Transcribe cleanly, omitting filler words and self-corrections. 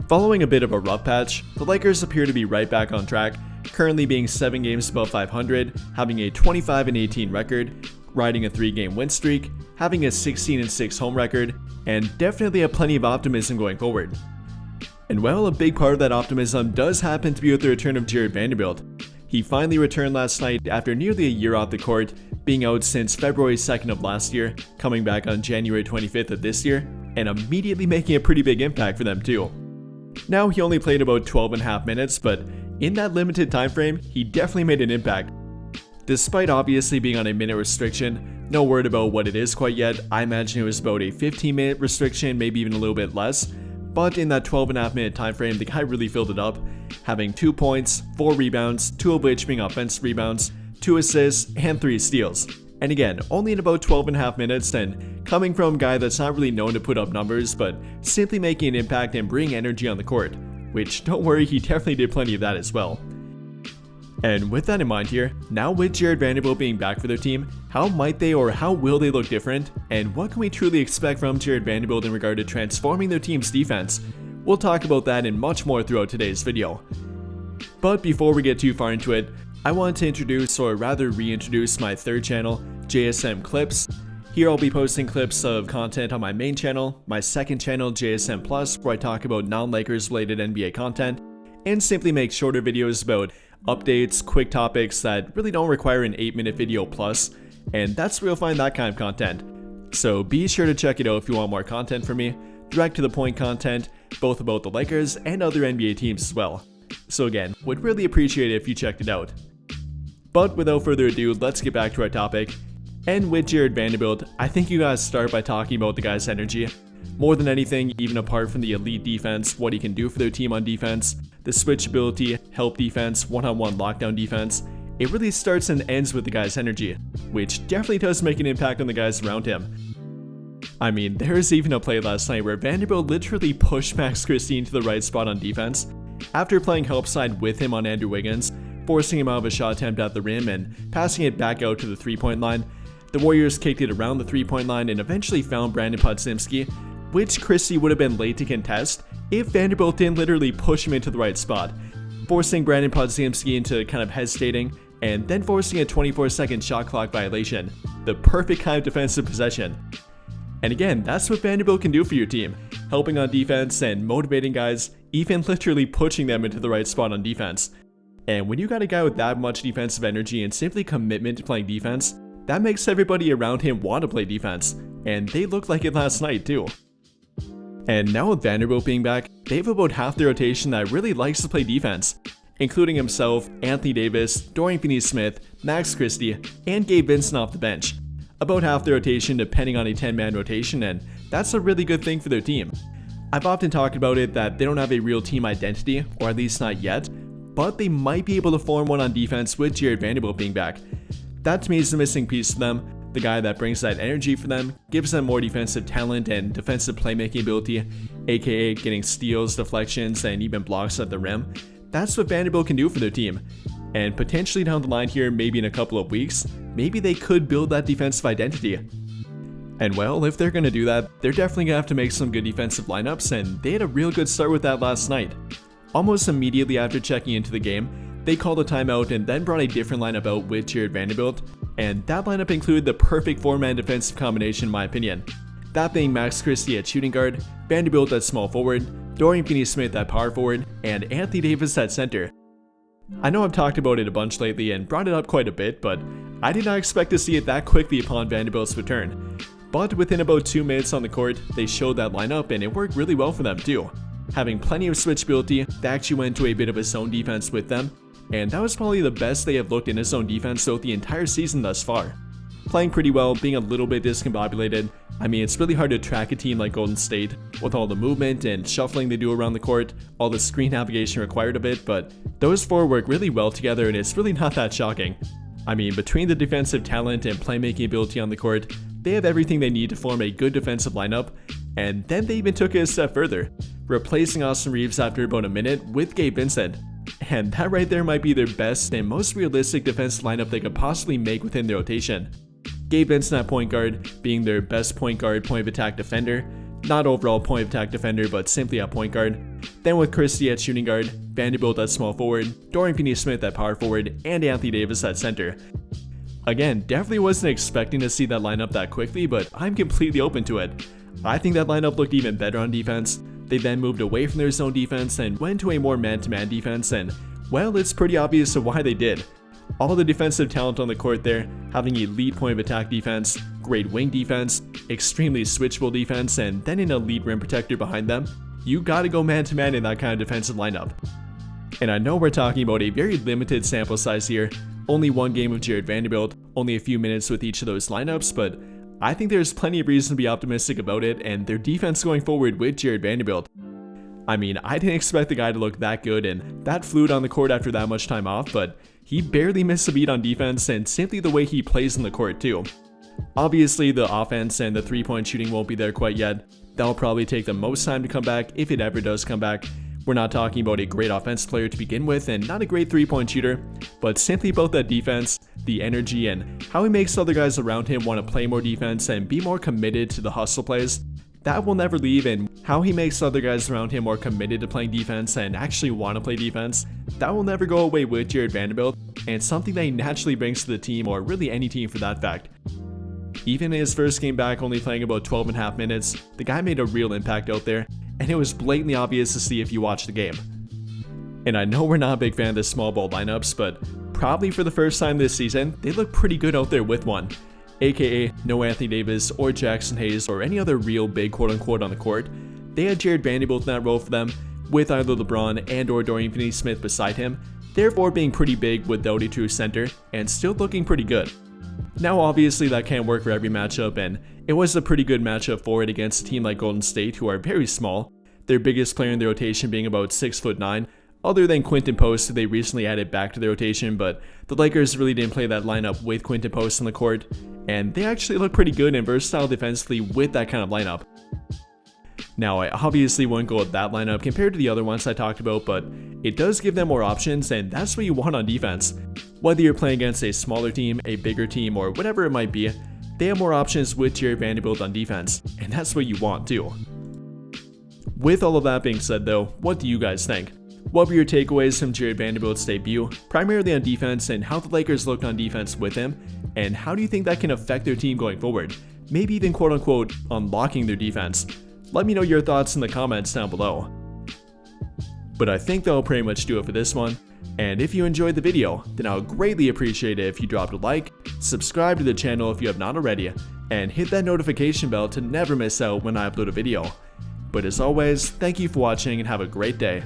Following a bit of a rough patch, the Lakers appear to be right back on track, currently being 7 games above 500, having a 25-18 record, riding a 3-game win streak, having a 16-6 home record, and definitely have plenty of optimism going forward. And well, a big part of that optimism does happen to be with the return of Jarred Vanderbilt. He finally returned last night after nearly a year off the court, being out since February 2nd of last year, coming back on January 25th of this year, and immediately making a pretty big impact for them too. Now, he only played about 12.5 minutes, but in that limited time frame, he definitely made an impact. Despite obviously being on a minute restriction, no word about what it is quite yet. I imagine it was about a 15-minute restriction, maybe even a little bit less. But in that 12.5 minute time frame, the guy really filled it up, having 2 points, 4 rebounds, 2 of which being offensive rebounds, 2 assists, and 3 steals. And again, only in about 12.5 minutes, and coming from a guy that's not really known to put up numbers, but simply making an impact and bringing energy on the court. Which, don't worry, he definitely did plenty of that as well. And with that in mind here, now with Jarred Vanderbilt being back for their team, how might they or how will they look different? And what can we truly expect from Jarred Vanderbilt in regard to transforming their team's defense? We'll talk about that and much more throughout today's video. But before we get too far into it, I want to introduce, or rather reintroduce, my third channel, JSM Clips. Here I'll be posting clips of content on my main channel, my second channel, JSM Plus, where I talk about non-Lakers related NBA content, and simply make shorter videos about updates, quick topics that really don't require an 8-minute video plus, and that's where you'll find that kind of content. So be sure to check it out if you want more content from me, direct to the point content, both about the Lakers and other NBA teams as well. So again, would really appreciate it if you checked it out. But without further ado, let's get back to our topic. And with Jarred Vanderbilt, I think you guys start by talking about the guy's energy. More than anything, even apart from the elite defense, what he can do for their team on defense, the switchability, help defense, one-on-one lockdown defense, it really starts and ends with the guy's energy, which definitely does make an impact on the guys around him. I mean, there was even a play last night where Vanderbilt literally pushed Max Christie into the right spot on defense, after playing help side with him on Andrew Wiggins, forcing him out of a shot attempt at the rim and passing it back out to the 3-point line. The Warriors kicked it around the 3-point line and eventually found Brandon Podziemski, which Christie would have been late to contest if Vanderbilt didn't literally push him into the right spot, forcing Brandon Podziemski into kind of hesitating and then forcing a 24-second shot clock violation, the perfect kind of defensive possession. And again, that's what Vanderbilt can do for your team, helping on defense and motivating guys, even literally pushing them into the right spot on defense. And when you got a guy with that much defensive energy and simply commitment to playing defense, that makes everybody around him want to play defense, and they looked like it last night too. And now with Vanderbilt being back, they have about half the rotation that really likes to play defense, including himself, Anthony Davis, Dorian Finney-Smith, Max Christie, and Gabe Vincent off the bench. About half the rotation depending on a 10-man rotation, and that's a really good thing for their team. I've often talked about it that they don't have a real team identity, or at least not yet, but they might be able to form one on defense with Jarred Vanderbilt being back. That to me is the missing piece for them, the guy that brings that energy for them, gives them more defensive talent and defensive playmaking ability, aka getting steals, deflections, and even blocks at the rim. That's what Vanderbilt can do for their team. And potentially down the line here, maybe in a couple of weeks, maybe they could build that defensive identity. And well, if they're going to do that, they're definitely going to have to make some good defensive lineups, and they had a real good start with that last night. Almost immediately after checking into the game, they called a timeout and then brought a different lineup out with Jarred Vanderbilt, and that lineup included the perfect 4-man defensive combination in my opinion. That being Max Christie at shooting guard, Vanderbilt at small forward, Dorian Finney-Smith at power forward, and Anthony Davis at center. I know I've talked about it a bunch lately and brought it up quite a bit, but I did not expect to see it that quickly upon Vanderbilt's return. But within about 2 minutes on the court, they showed that lineup and it worked really well for them too. Having plenty of switchability, they actually went to a bit of a zone defense with them, and that was probably the best they have looked in a zone defense throughout the entire season thus far. Playing pretty well, being a little bit discombobulated. I mean, it's really hard to track a team like Golden State with all the movement and shuffling they do around the court, all the screen navigation required of it, but those four work really well together and it's really not that shocking. I mean, between the defensive talent and playmaking ability on the court, they have everything they need to form a good defensive lineup, and then they even took it a step further, replacing Austin Reeves after about a minute with Gabe Vincent. And that right there might be their best and most realistic defensive lineup they could possibly make within their rotation. Gabe Vincent at point guard, being their best point guard point of attack defender, not overall point of attack defender, but simply at point guard. Then with Christie at shooting guard, Vanderbilt at small forward, Dorian Finney-Smith at power forward, and Anthony Davis at center. Again, definitely wasn't expecting to see that lineup that quickly, but I'm completely open to it. I think that lineup looked even better on defense. They then moved away from their zone defense and went to a more man-to-man defense, and well, it's pretty obvious of why they did. All the defensive talent on the court there, having elite point of attack defense, great wing defense, extremely switchable defense, and then an elite rim protector behind them, you gotta go man-to-man in that kind of defensive lineup. And I know we're talking about a very limited sample size here, only one game of Jared Vanderbilt, only a few minutes with each of those lineups, but I think there's plenty of reason to be optimistic about it and their defense going forward with Jared Vanderbilt. I mean, I didn't expect the guy to look that good and that fluid on the court after that much time off, but he barely missed a beat on defense and simply the way he plays in the court too. Obviously, the offense and the three-point shooting won't be there quite yet. That'll probably take the most time to come back if it ever does come back. We're not talking about a great offensive player to begin with and not a great three-point shooter, but simply about that defense, the energy, and how he makes other guys around him want to play more defense and be more committed to the hustle plays. That will never leave, and how he makes other guys around him more committed to playing defense and actually want to play defense, that will never go away with Jared Vanderbilt, and something that he naturally brings to the team, or really any team for that fact. Even in his first game back, only playing about 12.5 minutes, the guy made a real impact out there, and it was blatantly obvious to see if you watched the game. And I know we're not a big fan of the small ball lineups, but probably for the first time this season, they look pretty good out there with one. AKA no Anthony Davis or Jackson Hayes or any other real big quote-unquote on the court. They had Jared Vanderbilt in that role for them, with either LeBron and or Dorian Finney-Smith beside him, therefore being pretty big without a true center, and still looking pretty good. Now obviously that can't work for every matchup, and it was a pretty good matchup for it against a team like Golden State, who are very small, their biggest player in the rotation being about 6'9", other than Quinton Post, who they recently added back to their rotation, but the Lakers really didn't play that lineup with Quinton Post on the court, and they actually look pretty good and versatile defensively with that kind of lineup. Now, I obviously wouldn't go with that lineup compared to the other ones I talked about, but it does give them more options, and that's what you want on defense. Whether you're playing against a smaller team, a bigger team, or whatever it might be, they have more options with Jared Vanderbilt on defense, and that's what you want too. With all of that being said though, what do you guys think? What were your takeaways from Jared Vanderbilt's debut, primarily on defense, and how the Lakers looked on defense with him, and how do you think that can affect their team going forward? Maybe even quote-unquote unlocking their defense. Let me know your thoughts in the comments down below. But I think that'll pretty much do it for this one, and if you enjoyed the video, then I would greatly appreciate it if you dropped a like, subscribe to the channel if you have not already, and hit that notification bell to never miss out when I upload a video. But as always, thank you for watching and have a great day.